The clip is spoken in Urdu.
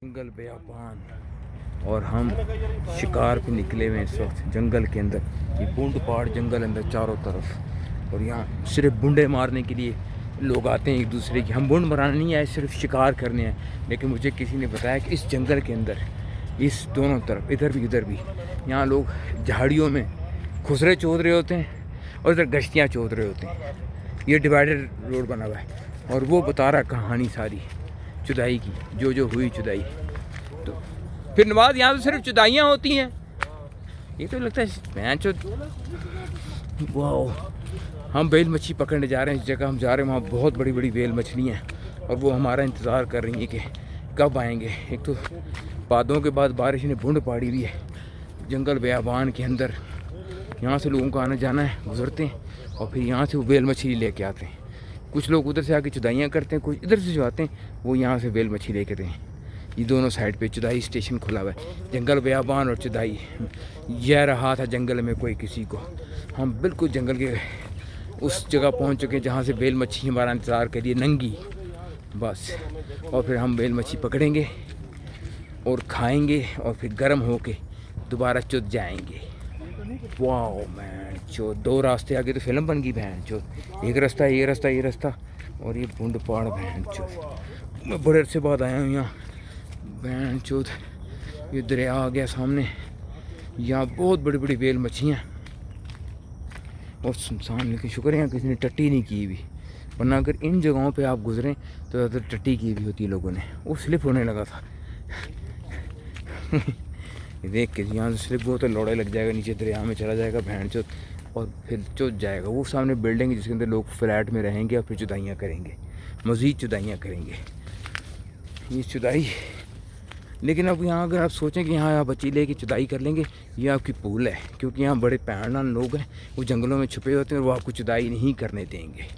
جنگل بیابان اور ہم شکار پہ نکلے ہوئے اس وقت جنگل کے اندر. یہ بونڈ پہاڑ جنگل اندر چاروں طرف, اور یہاں صرف بونڈے مارنے کے لیے لوگ آتے ہیں ایک دوسرے کی. ہم بونڈ مرانے نہیں آئے, صرف شکار کرنے ہیں. لیکن مجھے کسی نے بتایا کہ اس جنگل کے اندر اس دونوں طرف ادھر بھی یہاں لوگ جھاڑیوں میں خسرے چود رہے ہوتے ہیں اور ادھر گشتیاں چود رہے ہوتے ہیں. یہ ڈیوائڈر روڈ بنا ہوا ہے اور وہ بتا رہا کہانی ساری چدائی کی, جو ہوئی چدائی. تو پھر نواز یہاں تو صرف چدائیاں ہوتی ہیں. یہ تو لگتا ہے واو. ہم بیل مچھلی پکڑنے جا رہے ہیں. اس جگہ ہم جا رہے ہیں وہاں بہت بڑی بڑی بیل مچھلیاں ہیں اور وہ ہمارا انتظار کر رہی ہیں کہ کب آئیں گے. ایک تو بادوں کے بعد بارش نے بھونڈ پاڑی ہوئی ہے جنگل بیابان کے اندر. یہاں سے لوگوں کا آنا جانا ہے, گزرتے ہیں اور پھر یہاں سے وہ بیل مچھلی لے کے آتے ہیں. کچھ لوگ ادھر سے آ کے چدائیاں کرتے ہیں, کچھ ادھر سے جو آتے ہیں وہ یہاں سے بیل مچھلی لے کے آتے ہیں. یہ دونوں سائڈ پہ چدائی اسٹیشن کھلا ہوا ہے. جنگل بیابان اور چدائی. یہ رہا تھا جنگل میں کوئی کسی کو. ہم بالکل جنگل کے اس جگہ پہنچ چکے ہیں جہاں سے بیل مچھلی ہمارا انتظار کریے ننگی بس. اور پھر ہم بیل مچھلی پکڑیں گے اور کھائیں گے اور پھر گرم ہو کے دوبارہ چد جائیں گے. واو مین جو دو راستے آگے تو فلم بن گئی بہن جو. ایک راستہ یہ راستہ اور یہ بونڈ پہاڑ بہن چو. میں بڑے عرصے بعد آیا ہوں یہاں بہن چود. یہ دریا آ گیا سامنے. یہاں بہت بڑی بڑی بیل مچھلیاں اور سنسان, لیکن شکر ہے کسی نے ٹٹی نہیں کی ہوئی, ورنہ اگر ان جگہوں پہ آپ گزریں تو زیادہ ٹٹی کی ہوئی ہوتی ہے لوگوں نے. وہ سلپ ہونے لگا تھا. دیکھ کے یہاں سے سلپ ہو تو لوڑے لگ جائے گا, نیچے دریا میں چلا جائے گا بہن چود اور پھر چوت جائے گا. وہ سامنے بلڈنگ جس کے اندر لوگ فلیٹ میں رہیں گے اور پھر چدائیاں کریں گے, مزید چدائیاں کریں گے. یہ چدائی. لیکن اب یہاں اگر آپ سوچیں کہ یہاں آپ بچی لے کے چدائی کر لیں گے, یہ آپ کی پول ہے, کیونکہ یہاں بڑے پہاڑان لوگ ہیں, وہ جنگلوں میں چھپے ہوتے ہیں اور وہ آپ کو چدائی نہیں کرنے دیں گے.